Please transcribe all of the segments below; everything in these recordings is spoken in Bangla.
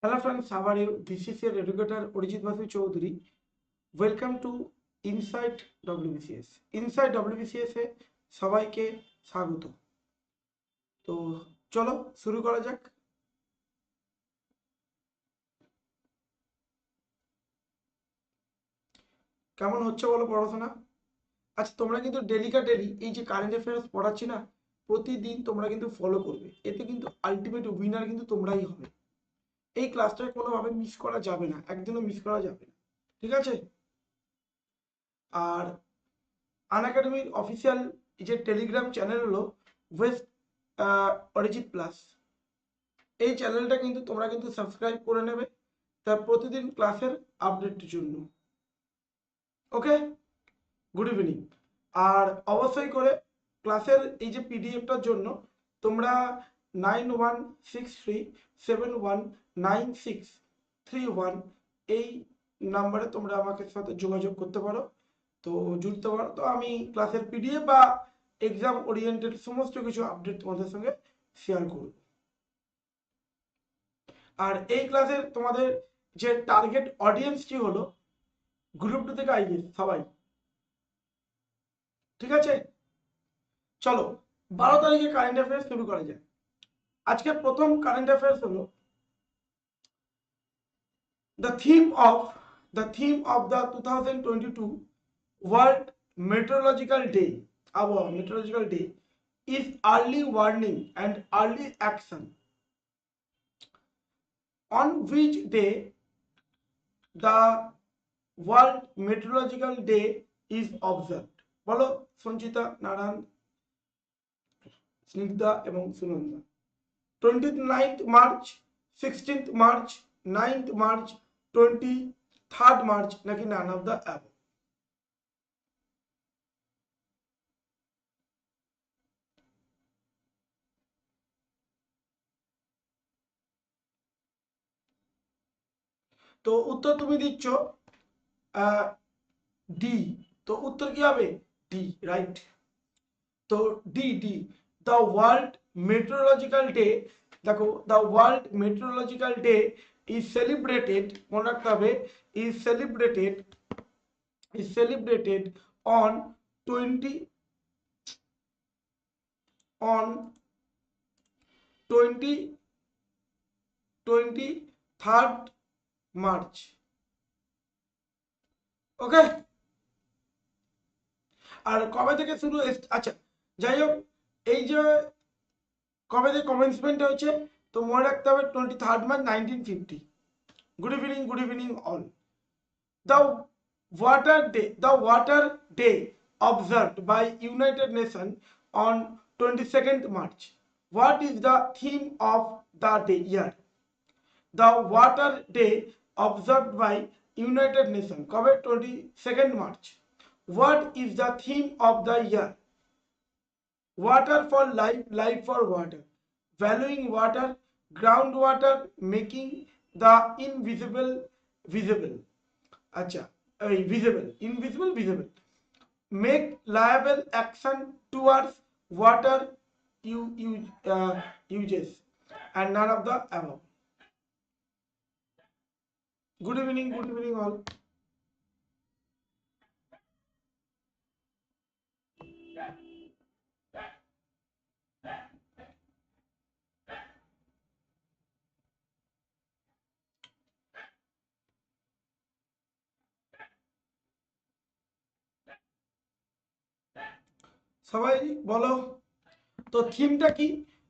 Hello friends, how are you? This is your educator Arijit Basu Chowdhury. Welcome to Inside WBCS. Inside WBCS এ সবাইকে স্বাগত। তো চলো শুরু করা যাক। কেমন হচ্ছে বলো পড়াশোনা? আচ্ছা, তোমরা কিন্তু ডেলি এই যে কারেন্ট অ্যাফেয়ার্স পড়াচ্ছি না, প্রতিদিন তোমরা কিন্তু ফলো করবে। এতে কিন্তু আলটিমেট উইনার কিন্তু তোমরাই হবে। এই ক্লাসটা কোনোভাবে মিস করা যাবে না, একদিনও মিস করা যাবে না, ঠিক আছে? আর আনএকাডেমির অফিসিয়াল যে টেলিগ্রাম চ্যানেল হলো ওয়েস্ট অরিজিৎ প্লাস, এই চ্যানেলটা কিন্তু তোমরা কিন্তু সাবস্ক্রাইব করে নেবে তা প্রতিদিন ক্লাসের আপডেটের জন্য। ওকে, গুড ইভিনিং। আর অবশ্যই করে ক্লাসের এই যে পিডিএফটার জন্য তোমরা 9163719631 এই নাম্বারে তোমরা আমাকে সাথে যোগাযোগ করতে পারো, তো জুড়তে পারো। তো আমি ক্লাসের পিডিএফ বা এক্সাম ওরিয়েন্টেড সমস্ত কিছু আপডেট তোমাদের সঙ্গে শেয়ার করব। আর এই ক্লাসের তোমাদের যে টার্গেট অডিয়েন্সটি হলো গ্রুপ 2 থেকে আইএস সবাই, ঠিক আছে? চলো 12 তারিখে কারেন্ট অ্যাফেয়ার্স শুরু করা যায়। আজকে প্রথম কারেন্ট অ্যাফেয়ার্স হলো the theme of the 2022 World Meteorological Day, our Meteorological Day, is early warning and early action. On which day the World Meteorological Day is observed? বলো সঞ্চিতা, নারায়ণ, স্নিগ্ধা এবং Sunanda. 29th March, 16th March, 9th March, 23rd March, নাকি নান অফ দ্য অ্যাবভ? তো উত্তর তুমি দিচ্ছ ডি। তো উত্তর কি হবে? D, right. তো D the world metrological day, দেখো the world metrological day is celebrated, মনে রাখতে হবে, is celebrated on 23rd March. Okay, আর কবে থেকে শুরু? আচ্ছা যাই হোক, এই যে কবে থেকে কমেন্সমেন্ট হয়েছে তো মনে রাখতে হবে 23rd March 1950। Good evening all. The water day observed by United Nations on 22nd March. What is the theme of the day year? The water day observed by United Nations কবে? 22nd March. What is the theme of the year? Water for life, life for water, valuing water, groundwater, making the invisible visible. আচ্ছা, এই visible, invisible visible, make liable action towards water uses, and none of the above. Good evening all. সবাই বলো তো থিমটা কি?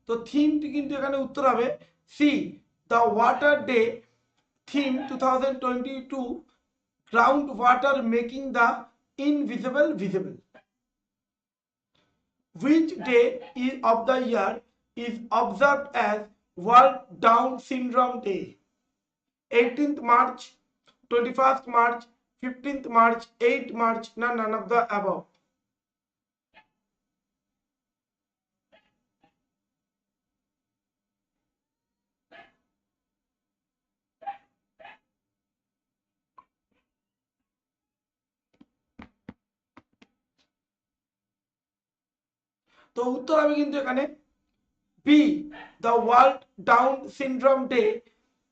তো থিমটি কিন্তু এখানে উত্তর হবে C, the water day theme 2022 ground water making the invisible visible. Which day of the year is observed as World Down Syndrome Day? 18th March, 21st March, 15th March, 8th March, none of the above. তো উত্তর হবে কিন্তু এখানে B, the world Down syndrome day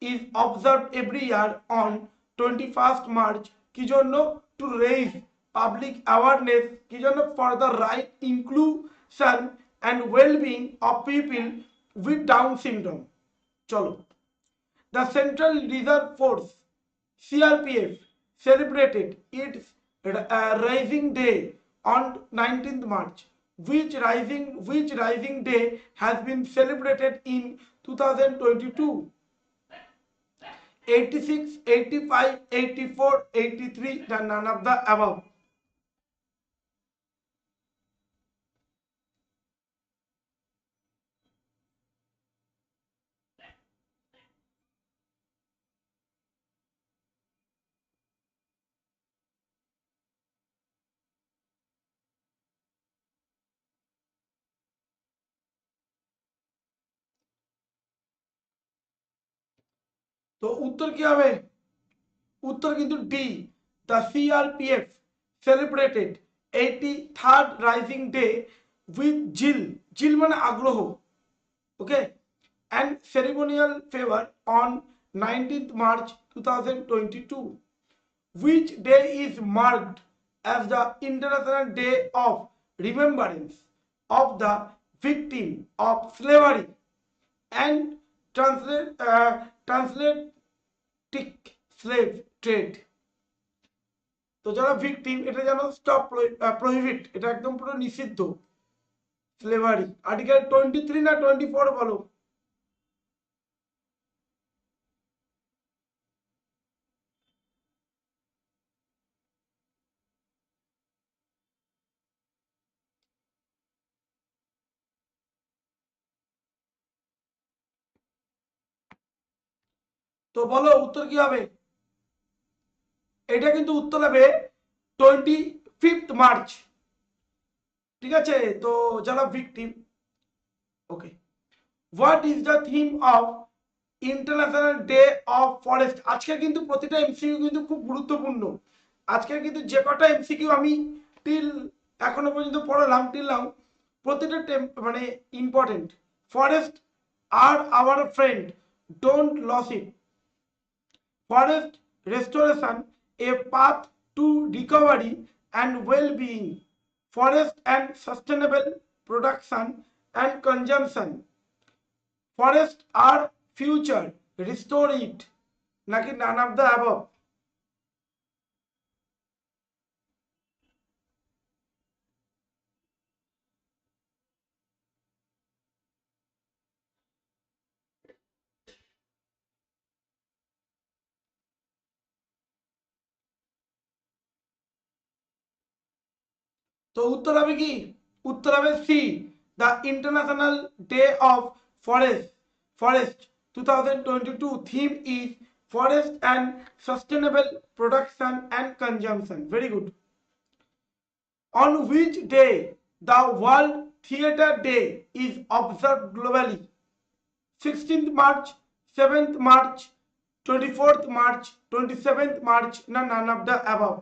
is observed every year on 21st March কি জন্য to raise public awareness কি জন্য for the right inclusion and well-being of people with Down syndrome চলো the Central Reserve Force CRPF celebrated its Rising Day on 19th March. Which Rising Day has been celebrated in 2022? 86, 85, 84, 83, none of the above. তো উত্তর কি হবে উত্তর কিন্তু D the CRPF celebrated 83rd raising day with zeal মানে আগ্রহ ওকে and ceremonial favor on 19th March 2022 which day is marked as the International Day of Remembrance of the victim of slavery and transatlantic slave trade তো যারা ভিকটিম এটা জানো স্টপ প্রহিবিট এটা একদম পুরো নিষিদ্ধ স্লেভারি আর্টিকেল 23 না 24 বলো তো বলো উত্তর কি হবে এটা কিন্তু উত্তর হবে 25th মার্চ ঠিক আছে তো যারা victim okay what is the theme of international day of forest আজকে কিন্তু প্রতিটা এমসিকিউ কিন্তু খুব গুরুত্বপূর্ণ আজকে কিন্তু যে কটা এমসিকিউ আমি টিল এখনো পর্যন্ত পড়ালাম টিলাম প্রতিটা মানে ইম্পর্টেন্ট ফরেস্ট আর our friend don't lose it forest restoration a path to recovery and well-being forest and sustainable production and consumption forest are future restore it naki none of the above তো উত্তর হবে কি উত্তর হবে C the international day of forest 2022 theme is forest and sustainable production and consumption very good on which day the world theater day is observed globally 16th March 7th March 24th March 27th March na none of the above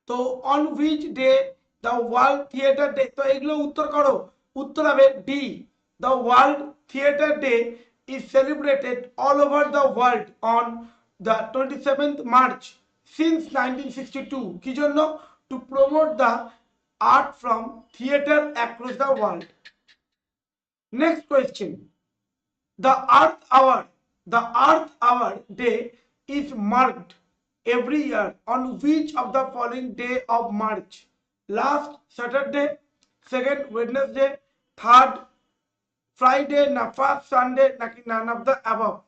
তো on which day the world theatre day তো এগুলো উত্তর করো উত্তর হবে D the world theatre day is celebrated all over the world on the 27th March since 1962 কি জন্য to promote the art from theater across the world next question the earth hour day is marked every year on which of the following day of March last Saturday second Wednesday third Friday na first Sunday naki none of the above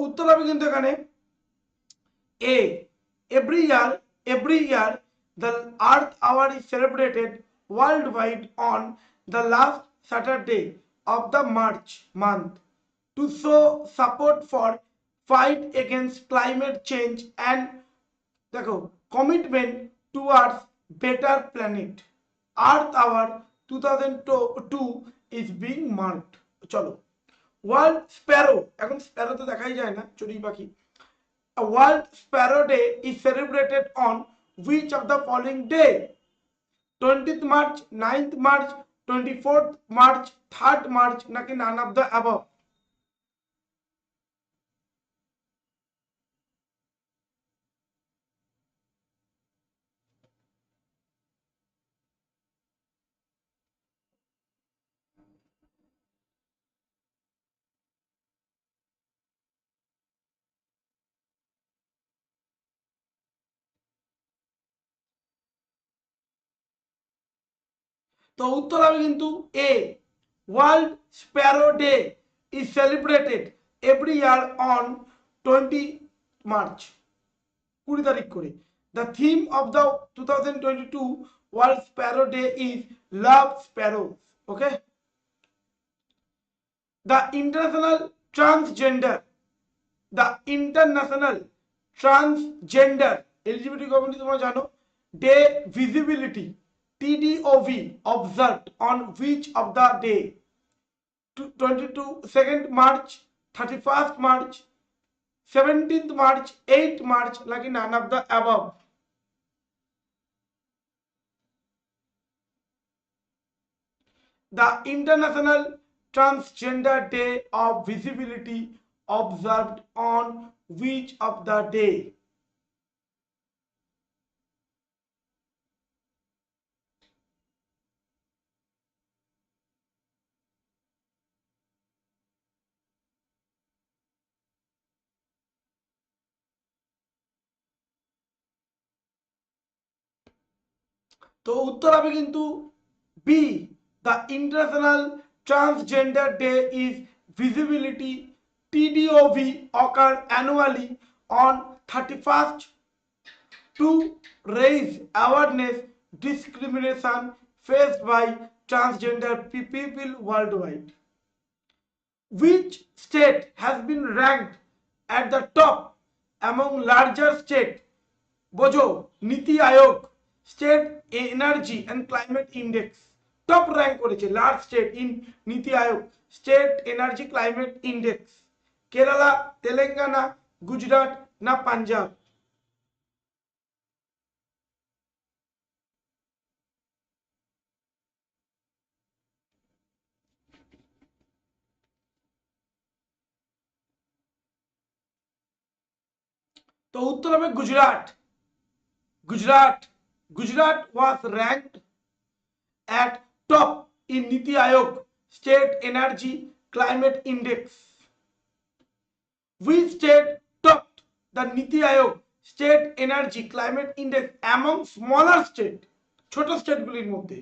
উত্তর হবে কিন্তু এখানে A. Every year the earth hour is celebrated worldwide on the last Saturday of the March month to show support for fight against climate change and দেখো commitment towards better planet. Earth hour 2002 is being marked. চলো ওয়ার্ল্ড স্প্যারো, এখন স্প্যারো তো দেখাই যায় না, চড়ুই পাখি। A World Sparrow Day is celebrated on which of the following day? 20th March, 9th March, 24th March, 3rd March, নাকি none of the above? তো উত্তর হবে কিন্তু A. World Sparrow Day is celebrated every year on 20 March, 20 তারিখ করে। The theme of the 2022 World Sparrow Day is Love Sparrows. Okay. The International Transgender LGBT community তোমরা জানো Day Visibility TDOV observed on which of the day? 2nd March, 31st March, 17th March, 8th March, like none of the above? The International Transgender Day of Visibility observed on which of the day? তো উত্তর হবে কিন্তু B. The International Transgender Day is Visibility TDOV occur annually on 31st to raise awareness discrimination faced by transgender people worldwide. Which state has been ranked at the top among larger states? Bojo, NITI Aayog, State Energy and Climate Index. Top rank করেছে large state in NITI Aayog, State Energy Climate Index. Kerala, Telangana, Gujarat না পাঞ্জাব? তো উত্তর হবে Gujarat. Gujarat was ranked at top in NITI Aayog State Energy Climate Index. Which state topped the NITI Aayog State Energy Climate Index among smaller state? ছোট স্টেটগুলির মধ্যে।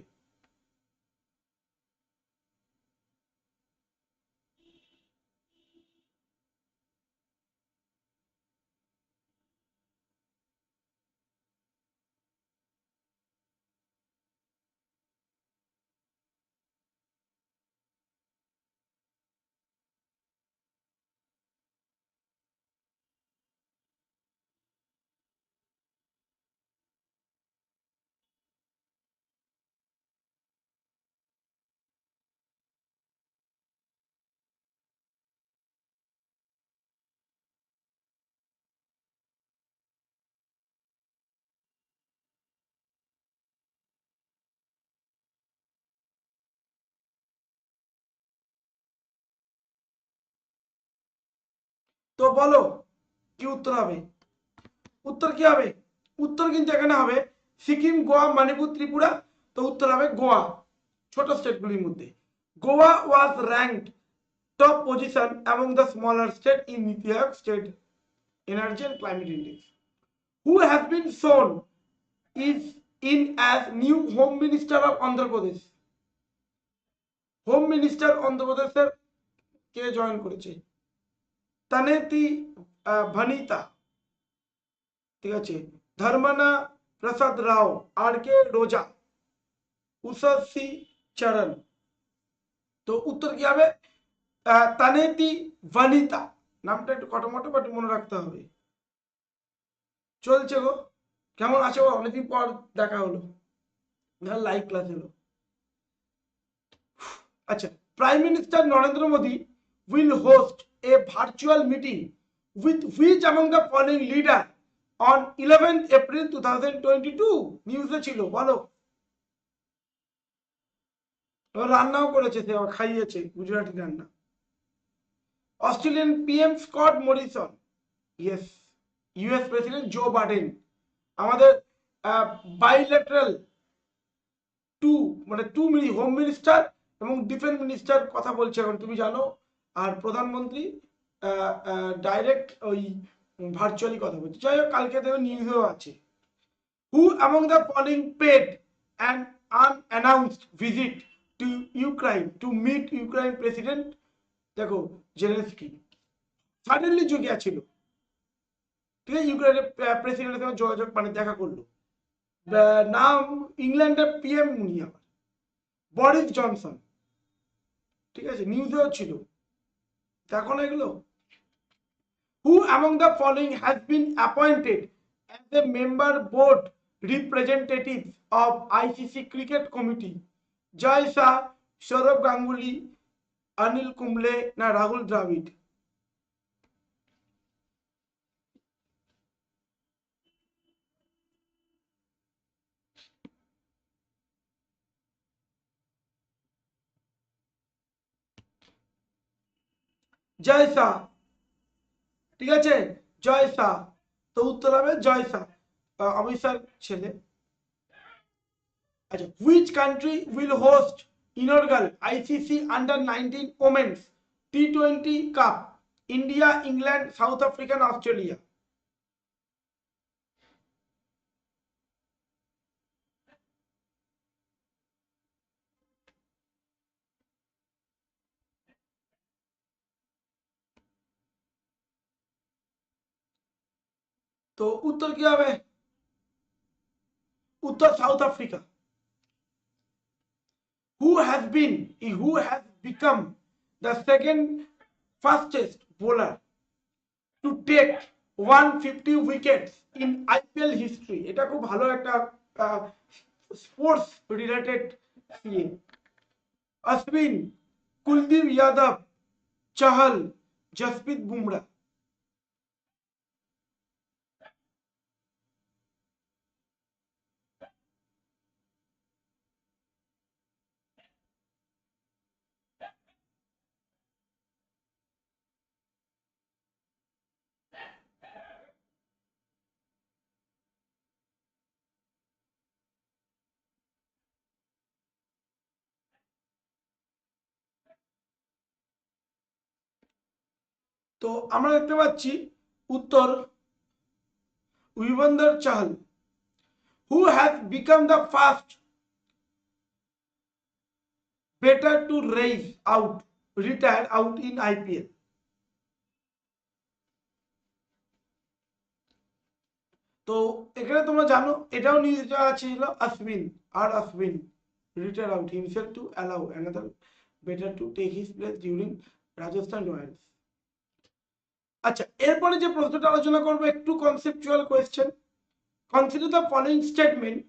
তো বলো কি উত্তর হবে? উত্তর কি হবে? উত্তর কিন্তু এখানে হবে সিকিম, গোয়া, মণিপুর, ত্রিপুরা। তো উত্তর হবে গোয়া, ছোট স্টেটগুলির মধ্যে। গোয়া ওয়াজ ranked top position among the smaller state in NITI Aayog State Energy and Climate Index. Who has been shown is in as new Home Minister of Andhra Pradesh? Home minister অন্ধ্রপ্রদেশের কে জয়েন করেছে? तनेति भनिता, ঠিক আছে, ধর্মনা প্রসাদ রাও, আর কে রোজা, উষসী চরণ। তো উত্তর কি হবে? তানেতি ভনিতা। নামটা একটু কটমটো বাট মনে রাখতে হবে। চলছে গো, কেমন আছো? অনেকদিন পর দেখা হলো, লাইভ ক্লাস হলো। আচ্ছা, prime minister Narendra Modi will host a virtual meeting with which among the following leader on 11th April 2022? নিউজে ছিল, বলো। রান্নাও করেছে, সে খাইয়েছে গুজরাটি রান্না। Australian PM Scott Morrison, yes. US president Joe Biden. আমাদের বাইল্যাটারাল টু, মানে টু হোম মিনিস্টার এবং ডিফেন্স মিনিস্টার কথা বলছে এখন, তুমি জানো। আর প্রধানমন্ত্রী ডাইরেক্ট ওই ভার্চুয়ালি কথা বলছে। যাই হোক, কালকে দেখো নিউজেও আছে। Who among the following paid an unannounced visit to Ukraine to meet Ukraine president, দেখো জেলেনস্কি। সাডেনলি যে গিয়েছিল, ঠিক আছে, ইউক্রেনের প্রেসিডেন্টের সঙ্গে যোগাযোগ, মানে দেখা করলো। নাম ইংল্যান্ডের পিএম উনি আবার, বরিস জনসন, ঠিক আছে, নিউজেও ছিল, দেখো না এগুলো। Who among the following has been appointed as a member board representatives of ICC Cricket Committee? Jai Shah, Saurav Ganguly, Anil Kumble না রাহুল দ্রাবিড়? জয় শাহ, ঠিক আছে, জয় শাহ। তো উত্তর হবে জয় শাহ, অমিত শাহর ছেলে। আচ্ছা, which country will host inaugural ICC under-19 Women's T20 Cup? India, England, South Africa and Australia? তো উত্তর কি হবে? উত্তর south Africa. Who has become the second fastest bowler to take 150 wickets in IPL history? এটা খুব ভালো একটা স্পোর্টস রিলেটেড ইয়ে। অশ্বিন, কুলদীপ যাদব, চাহল, জসপ্রীত বুমরা। তো আমরা দেখতে পাচ্ছি উত্তর Yuzvendra Chahal. Who has become the first batter to retire out in IPL? তো এখানে তোমরা জানো, এটাও নিউজ ছিল, Ashwin retire out himself to allow another batter to take his place during Rajasthan Royals. আচ্ছা, এরপরে যে প্রশ্নটা আলোচনা করবো একটু conceptual question. Consider the following statement.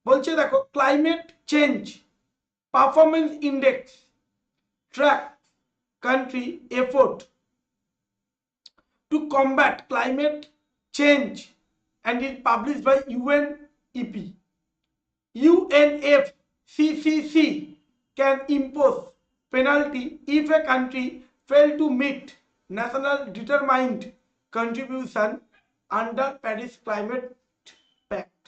বলছে দেখো, climate change performance index track country effort to combat climate change and is published by UNEP. UNFCCC can impose penalty if a country fail to meet national determined contribution under Paris Climate Pact.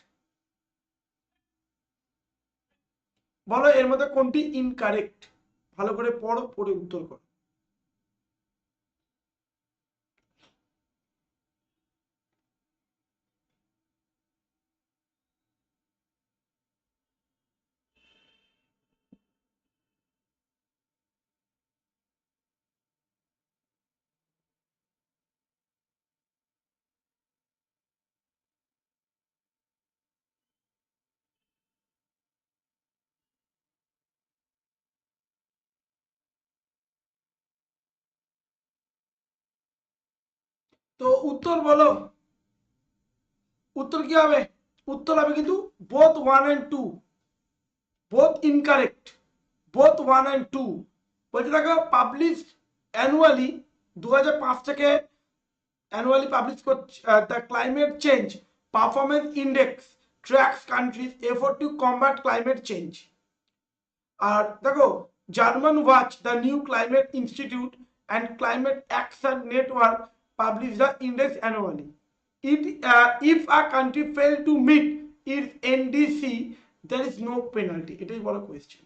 বলো এর মধ্যে কোনটি ইনকারেক্ট? ভালো করে পড়ো, পড়ে উত্তর করো। তো উত্তর বলো, উত্তর কি হবে? উত্তর হবে কিন্তু both 1 and 2, both incorrect, both 1 and 2। বলতে দেখো পাবলিশ অ্যানুয়ালি 2005 থেকে অ্যানুয়ালি পাবলিশ করছে the climate change performance index tracks countries effort to combat climate change. আর দেখো Germanwatch the new climate institute and climate action network publish the index annually. If a country fail to meet its NDC, there is no penalty. It is বড় question.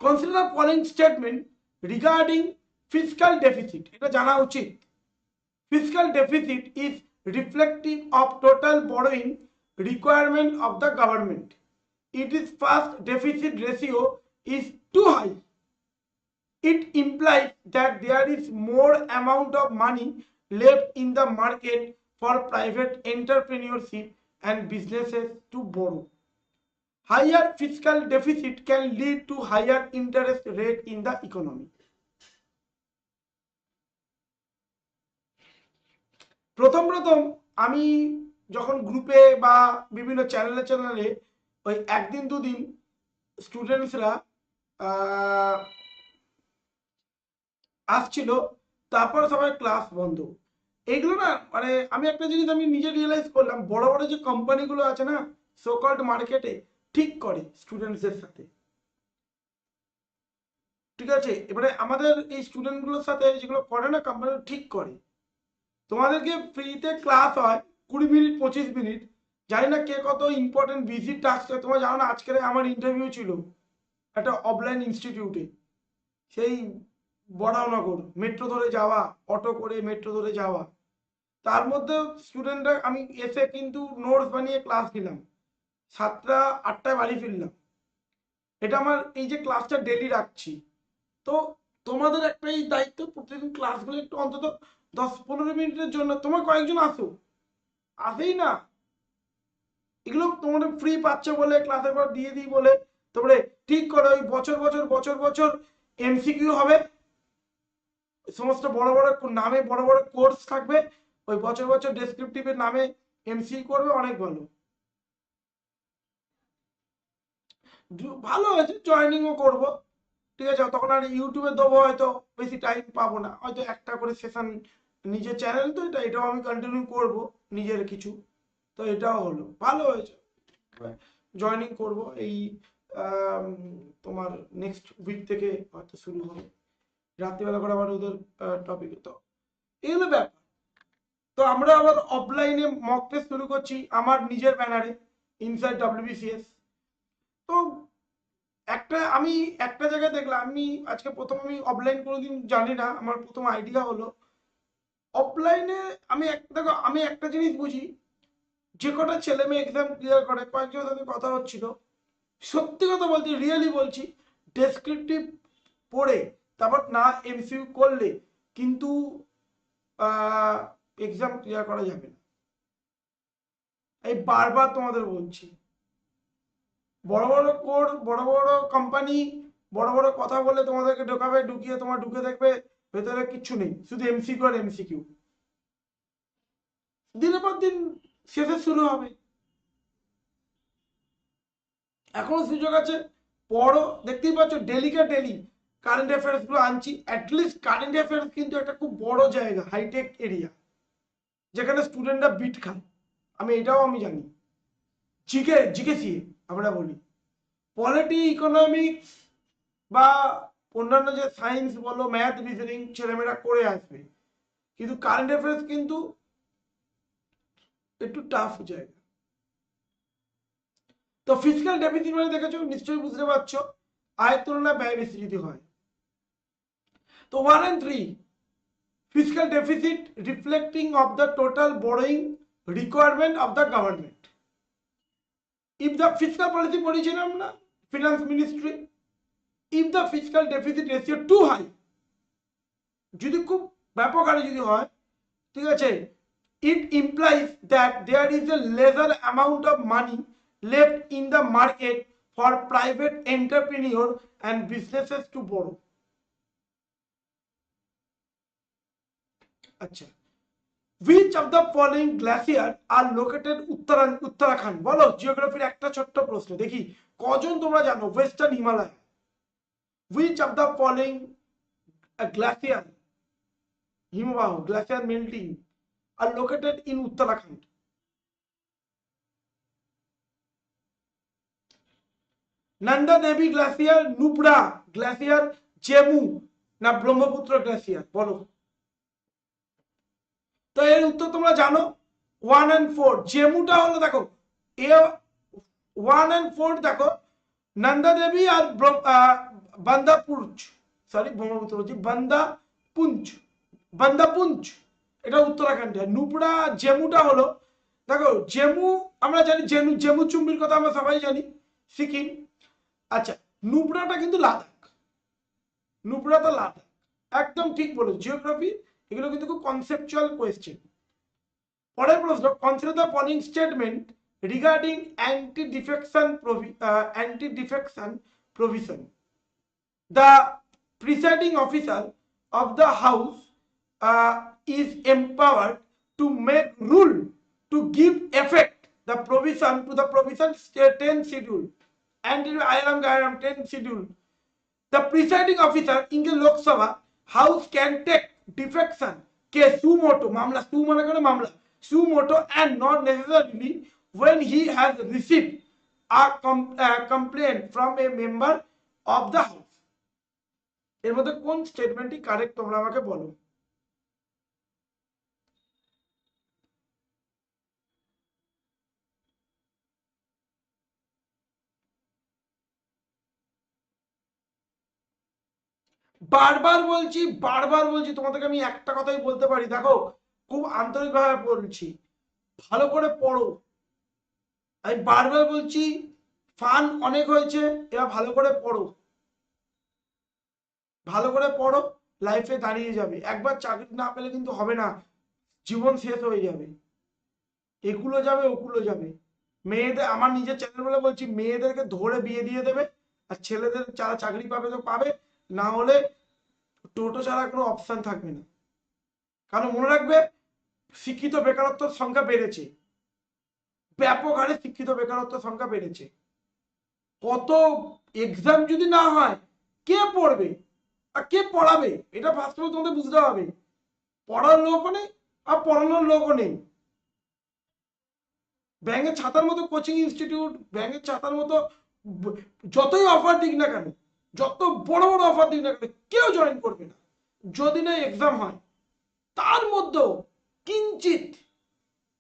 Consider the following statement regarding fiscal deficit. এটা জানা উচিত। Fiscal deficit is reflective of total borrowing requirement of the government. It is first deficit ratio is too high. It implies that there is more amount of money left in the market for private entrepreneurship and businesses to borrow. Higher fiscal deficit can lead to higher interest rate in the economy. প্রথম আমি যখন গ্রুপে বা বিভিন্ন চ্যানেলে ওই একদিন দুদিন স্টুডেন্টসরা আসছিল, তারপর সবাই ক্লাস বন্ধ। এইগুলো না মানে আমি একটা জিনিস আমি নিজে রিয়েলাইজ করলাম, বড় বড় যে কোম্পানিগুলো আছে না সোকল্ড মার্কেটে ঠিক করে স্টুডেন্টসদের সাথে, ঠিক আছে। এবারে আমাদের এই স্টুডেন্টগুলোর সাথে যেগুলো করে না কোম্পানি ঠিক করে, তোমাদেরকে ফ্রিতে ক্লাস হয় 20 মিনিট 25 মিনিট, জানি না কে কত ইম্পর্টেন্ট বিজি টাস্ক। তোমরা জানো না আজকে আমার ইন্টারভিউ ছিল একটা অফলাইন ইনস্টিটিউটে, সেই বড়ানগর, মেট্রো ধরে যাওয়া, অটো করে মেট্রো ধরে যাওয়া। তার মধ্যে স্টুডেন্টরা আমি এসে কিন্তু নোটস বানিয়ে ক্লাস দিলাম, 7টা 8টায় বাড়ি ফিরলাম। এটা আমার এই যে ক্লাসটা ডেলি রাখছি। তো তোমাদের একটাই দায়িত্ব, প্রতিদিন ক্লাসগুলো একটু অন্তত 10-15 মিনিটের জন্য তোমার কয়েকজন আসো, আসেই না, এগুলো তোমাদের ফ্রি পাচ্ছ বলে ক্লাসের পর দিয়ে দিই বলে তারপরে ঠিক করে ওই বছর বছর বছর বছর এমসিকিউ হবে, সমস্ত বড় বড় নামে বড় বড় কোর্স থাকবে, ওই বছর বছর ডেসক্রিপটিভের নামে এমসিকিউ করবে, অনেক ভালো। ভালো হয়েছে, জয়েনিংও করবো, ঠিক আছে। তখন আর ইউটিউবে দেবো, হয়তো বেশি টাইম পাবো না, হয়তো একটা করে সেশন, নিজের চ্যানেল তো এটাও আমি কন্টিনিউ করব নিজের কিছু। তো এটাও হলো, ভালো হয়েছে, জয়েনিং করব এই তোমার নেক্সট উইক থেকে হয়তো শুরু হবে, রাত্রিবেলা করে আবার ওদের টপিক। তো এগুলো ব্যাপার। তো আমরা আবার অফলাইনে মক টেস্ট শুরু করছি আমার নিজের ব্যানারে, ইনসাইড WBCS। তো আমি একটা জায়গায় দেখলাম, আমি আজকে প্রথম, আমি অফলাইন কোনোদিন জানি না, আমার প্রথম আইডিয়া হলো অফলাইনে। দেখো আমি একটা জিনিস বুঝি, যে কটা ছেলে মেয়ে এক্সাম ক্লিয়ার করে, কয়েকজনের সাথে কথা হচ্ছিল, সত্যি কথা বলছি, রিয়েলি বলছি, ডেসক্রিপটিভ পড়ে তারপর না এমসিকিউ করলে কিন্তু এক্সাম ক্লিয়ার করা যাবে না। এই বারবার তোমাদের বলছি, বড় বড় কোড, বড় বড় কোম্পানি বড় বড় কথা বলে তোমাদেরকে ঢোকাবে, ঢুকিয়ে তোমার ঢুকে দেখবে ভেতরে কিচ্ছু নেই, শুধু এমসিকিউ আর এমসিকিউ। দিনের পর দিন শেষে শুরু হবে, এখনো সুযোগ আছে, পড়ো। দেখতেই পাচ্ছ ডেলিকে ডেলি কারেন্ট অ্যাফেয়ার্স গুলো আনছি। অ্যাটলিস্ট কারেন্ট অ্যাফেয়ার্স কিন্তু একটা খুব বড় জায়গা, হাইটেক এরিয়া, যেখানে স্টুডেন্টরা বিট খায়, এটাও আমি জানি। জিকে আমরা বলি, পলিটি, ইকোনমিক্স বা অন্যান্য যে সায়েন্স বলো, ম্যাথ, রিজনিং ছেলেমেয়েরা করে আসবে, কিন্তু কারেন্ট অ্যাফেয়ার্স কিন্তু একটু টাফ জায়গা। তো ফিসক্যাল ডেফিসিট মানে দেখেছো, নিশ্চয়ই বুঝতে পারছো, আয়ের তুলনায় ব্যয় বেশি যদি হয়। তো 1 and 3, fiscal deficit reflecting of the total borrowing requirement of the government. If the fiscal policy পড়েছিলাম না, finance ministry, if the fiscal deficit ratio too high, যদি খুব ব্যাপক হারে যদি হয়, ঠিক আছে, it implies that there is a lesser amount of money left in the market for private entrepreneur and businesses to borrow. আচ্ছা, which of the following glacier are located Uttarakhand? বলো, জিওগ্রাফির একটা ছোট্ট প্রশ্ন, দেখি কজন তোমরা জানো western Himalaya. which of the following glacier, হিমবাহ, glacier melting are located in Uttarakhand? Nanda Devi glacier, Nubra glacier, Zemu না ব্রহ্মপুত্র গ্লাসিয়ার? বলো। তো এর উত্তর তোমরা জানো 1 and 4। জেমুটা হলো, দেখো এ 1 and 4, দেখো নন্দা দেবী আর বান্দাপুঞ্জ, সরি ব্রহ্মপুত্র বলছি, বান্দাপুঞ্জ এটা উত্তরাখণ্ডে। নুব্রা জেমুটা হলো, দেখো জেমু আমরা জানি, জেমু চুম্বির কথা আমরা সবাই জানি, সিকিম। আচ্ছা, নুব্রাটা কিন্তু লাদাখ, নুব্রাটা লাদাখ, একদম ঠিক বলো। জিওগ্রাফি এগুলো কিন্তু খুব কনসেপচুয়াল কোয়েশ্চেন। পরের প্রশ্ন, consider the following statement regarding anti defection provision. The presiding officer of the house is empowered to make rule to give effect the provision to the provision 10 schedule and Aayog 10 schedule. The presiding officer in the Lok Sabha house can take defection ke suo moto mamla, suo mane kore mamla, suo moto, and not necessarily when he has received a complaint from a member of the house. এর মধ্যে কোন স্টেটমেন্টটি কারেক্ট তোমরা আমাকে বলো। বারবার বলছি তোমাদেরকে আমি একটা কথাই বলতে পারি, দেখো খুব আন্তরিকভাবে বলছি, ভালো করে পড়ো। আমি বারবার বলছি, ফান অনেক হয়েছে, এবার ভালো করে পড়ো, ভালো করে পড়ো, লাইফে দাঁড়িয়ে যাবে। একবার চাকরি না পেলে কিন্তু হবে না, জীবন শেষ হয়ে যাবে, এগুলো যাবে ওগুলো যাবে। মেয়েদের, আমার নিজের চ্যানেল বলে বলছি, মেয়েদেরকে ধরে বিয়ে দিয়ে দেবে, আর ছেলেদের যারা চাকরি পাবে তো পাবে, না হলে টোটো ছাড়া কোনো অপশন থাকবে না। কারণ মনে রাখবে, শিক্ষিত বেকারত্বের সংখ্যা বেড়েছে, ব্যাপক হারে শিক্ষিত বেকারত্বের সংখ্যা বেড়েছে। কত এক্সাম যদি না হয়, কে পড়বে আর কে পড়াবে, এটা বাস্তবে তোমাদের বুঝতে হবে। পড়ার লোকও নেই আর পড়ানোর লোকও নেই। ব্যাঙের ছাতার মতো কোচিং ইনস্টিটিউট, ব্যাঙের ছাতার মতো যতই অফার দিক না কেন, যত বড় বড় অফার দিক না কেন, কেউ জয়েন করবে না যদি না এক্সাম হয়। তার মধ্যেও কিঞ্চিত,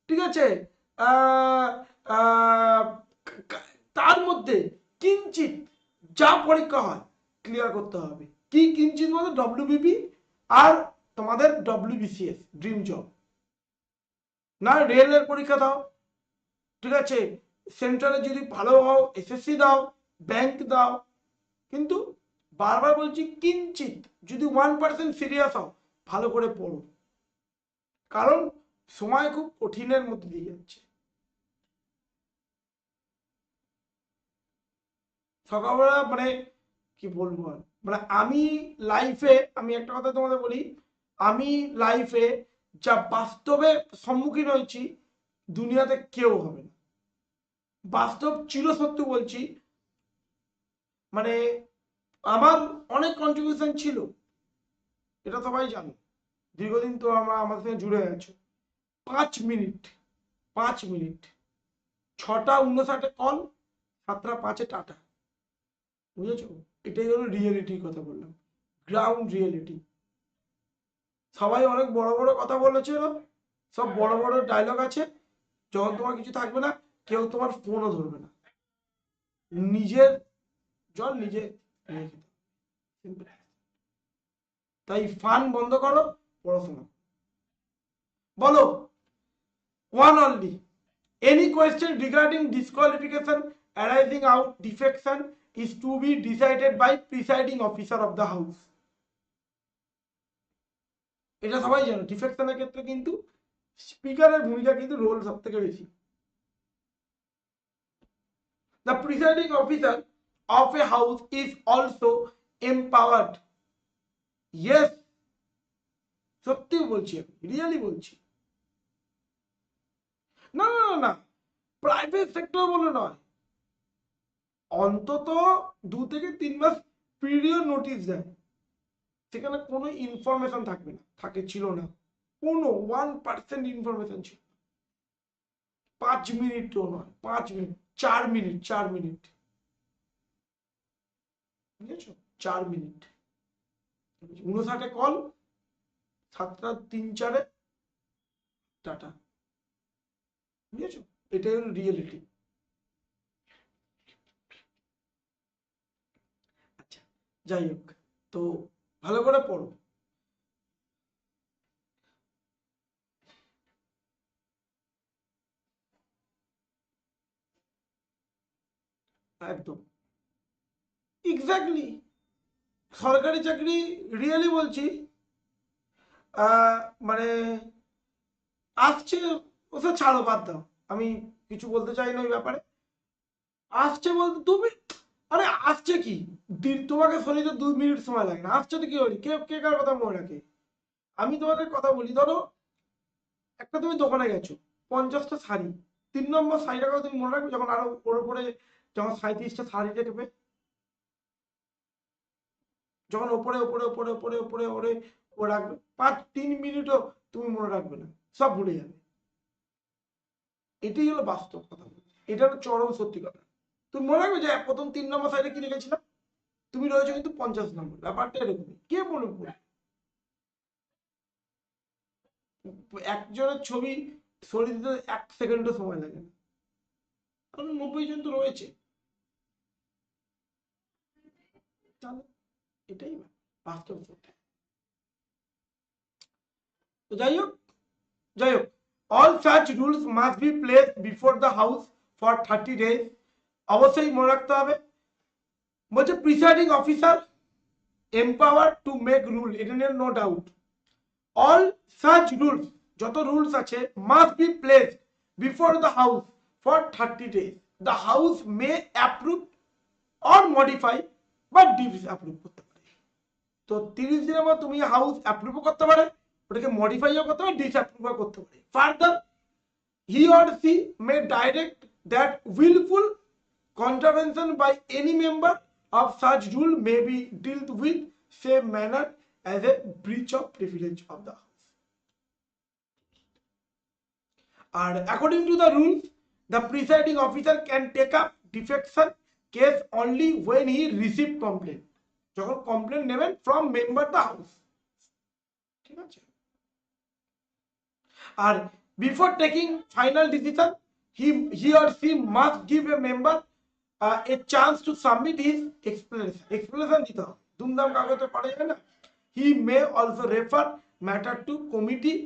ঠিক আছে, তার মধ্যে কিঞ্চিত যা পরীক্ষা হয় ক্লিয়ার করতে হবে। কি কিঞ্চিত বলতে, ডব্লিউবিপি আর তোমাদের WBCS ড্রিম জব, না রেলের পরীক্ষা দাও, ঠিক আছে, সেন্ট্রালে যদি ভালো হও SSC দাও, ব্যাংক দাও, কিন্তু বারবার বলছি কিঞ্চিত যদি 1% সিরিয়াস হও, ভালো করে পড়ো, কারণ সময় খুব কঠিনের মধ্যে দিয়ে যাচ্ছে। সকালবেলা মানে কি বলবো আর, মানে আমি লাইফে, আমি একটা কথা তোমাদের বলি, আমি লাইফে যা বাস্তবে সম্মুখীন হয়েছি দুনিয়াতে কেউ হবে না, বাস্তব চিরসত্য বলছি। মানে আমার অনেক কন্ট্রিবিউশন ছিল, এটা সবাই জানো, দীর্ঘদিন তো আমার সঙ্গে জুড়ে আছো। 5 মিনিট 6:59 কল, 7:05 টাটা, বুঝেছো? এটাই হলো রিয়েলিটির কথা বললাম, গ্রাউন্ড রিয়েলিটি। সবাই অনেক বড় বড় কথা বলেছিল, সব বড় বড় ডায়লগ আছে, যখন তোমার কিছু থাকবে না, কেউ তোমার ফোনও ধরবে না, নিজের জল নিজে নিয়ে খেতে। তাই ফান বন্ধ করো, পড়াশোনা বলো। One only. Any question regarding disqualification arising out defection is to be decided by presiding officer of the house. এটা সবাই জানো, ডিফেকশনের ক্ষেত্রে কিন্তু স্পিকারের ভূমিকা কিন্তু রোল সব থেকে বেশি। The presiding officer of a house is also empowered. Yes, সত্যি বলছি, রিয়েলি বলছি। না না না না, প্রাইভেট সেক্টর বলে নয়, অন্তত 2 থেকে 3 মাস পিরিয়ড নোটিশ দেয়, সেখানে কোনো ইনফরমেশন থাকবে না, ছিল না, কোনো 1% ইনফরমেশন ছিল। 5 মিনিটও নয়, 5 মিনিট, 4 মিনিট, 4 মিনিট, বুঝেছো? 4 মিনিট, 59 কল, 7টা 3-4 টাটা, বুঝেছো? এটাই হলো রিয়েলিটি। আচ্ছা, যাই হোক, তো ভালো করে পড়ো। একদম এক্স্যাক্টলি, সরকারি চাকরি রিয়েলি বলছি, মানে আসছে, ওসব ছাড়ো, বাদ দাও, আমি কিছু বলতে চাই না ওই ব্যাপারে। আসছে বলতে তুমি, আরে আসছে কি, তোমাকে শরীরে 2 মিনিট সময় লাগে না, আসছে তো কি হলি, কে কে কার কথা মনে রাখে? আমি তোমাদের কথা বলি, ধরো একটা তুমি দোকানে গেছো, 50টা শাড়ি, 3 নম্বর শাড়িটা কথা তুমি মনে রাখবে, যখন আরো ওর উপরে যখন 37টা শাড়ি দেখবে, যখন ওপরে ওপরে ওপরে ওপরে ওপরে ওপরে ও রাখবে, 3 মিনিটও তুমি মনে রাখবে না, সব ভুলে যাবে। এটাই হলো বাস্তব কথা, এটা হলো চরম সত্যি কথা। তুমি মনে রাখবে যে প্রথম 3 নম্বর সাইডে কি লিখেছিলাম, তুমি রয়েছো কিন্তু 50 নম্বর, ব্যাপারটা এরকমই, কে মনে পড়ে? একজনের ছবি সরিয়ে দিতে 1 সেকেন্ডও সময় লাগে না, কারণ 90 জন তো রয়েছে, তাহলে এটাই বাস্তব সত্যি। তো যাই হোক, all such rules must be placed before the house for 30 days, অবশ্যই মনে রাখতে হবে। বলছে presiding officer empowered to make rule, এটা নিয়ে no doubt. all such rules, যত রুলস আছে, must be placed before the house for 30 days, the house may approve or modify বা disapprove করতে পারে। তো 30 দিনের মধ্যে তুমি হাউস অ্যাপ্রুভ করতে পারে, ওটাকে মডিফাইও করতে পারে, ডিসঅ্যাপ্রুভও করতে পারে। Further he or she may direct that willful contravention by any member of such rule may be dealt with same manner as a breach of privilege of the house. And according to the rules, the presiding officer can take up defection case only when he receive complaint, যখন কমপ্লেন নেবেন from member the house, ঠিক আছে? আর before taking final decision, he or she must give a member a chance to submit his explanation দিতে হবে, দুমদাম কাগজে পড়া যাবে না। He may also refer matter to committee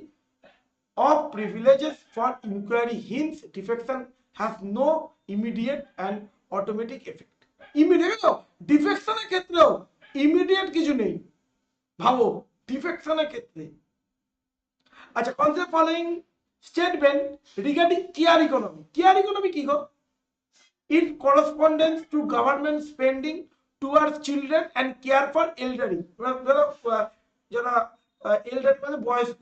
of privileges for inquiry, hence defection has no immediate and automatic effect. Immediate ডিফেকশনের ক্ষেত্রেও ইমিডিয়েট কিছু নেই, ভাবো ডিফেকশনের ক্ষেত্রে। আচ্ছা, concept following statement regarding care economy, care economy কি গো? It corresponds to government spending towards children and care for elderly, যারা elderly মানে বয়স্ক,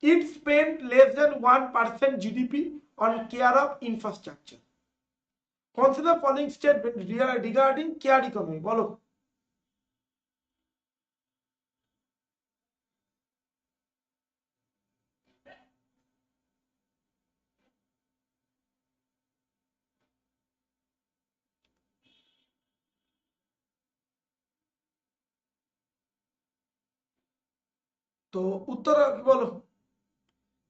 it spent less than 1% GDP on care of infrastructure. Consider following statement regarding care economy, বলো। তো উত্তর কি বলো?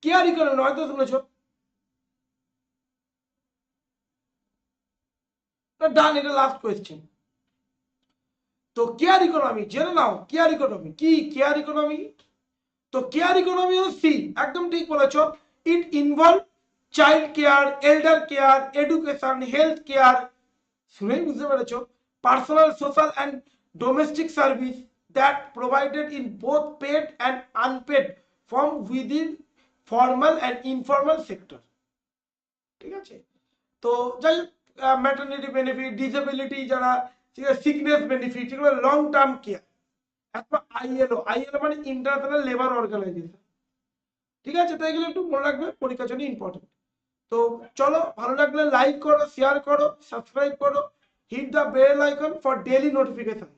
কেয়ার ইকোনমি হয়তো শুনেছো, ডান, এটা লাস্ট কোয়েশ্চেন। তো কেয়ার ইকোনমি জেনে নাও, কেয়ার ইকোনমি কি, কেয়ার ইকোনমি, তো কেয়ার ইকোনমি হলো সি, একদম ঠিক বলেছো। It involve child care, elder care, education, health care, শুনেই বুঝতে পেরেছো, personal, social and domestic service that provided in both paid and unpaid from within formal and informal sector, ঠিক আছে? তো যাই হোক, ম্যাটারনিটি বেনিফিট, ডিসেবিলিটি যারা, ঠিক আছে, সিকনেস বেনিফিট, এগুলো লং টার্ম কেয়ার। আইএলও মানে ইন্টারন্যাশনাল লেবার অর্গানাইজেশন, ঠিক আছে, তো এগুলো একটু মনে রাখবে, পরীক্ষার জন্য ইম্পর্টেন্ট। তো চলো, ভালো লাগলে লাইক করো, শেয়ার করো, সাবস্ক্রাইব করো, hit the bell icon for daily notification.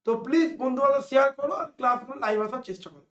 তো প্লিজ বন্ধু বান্ধব শেয়ার করো আর ক্লাসগুলো লাইভ আসার চেষ্টা করো।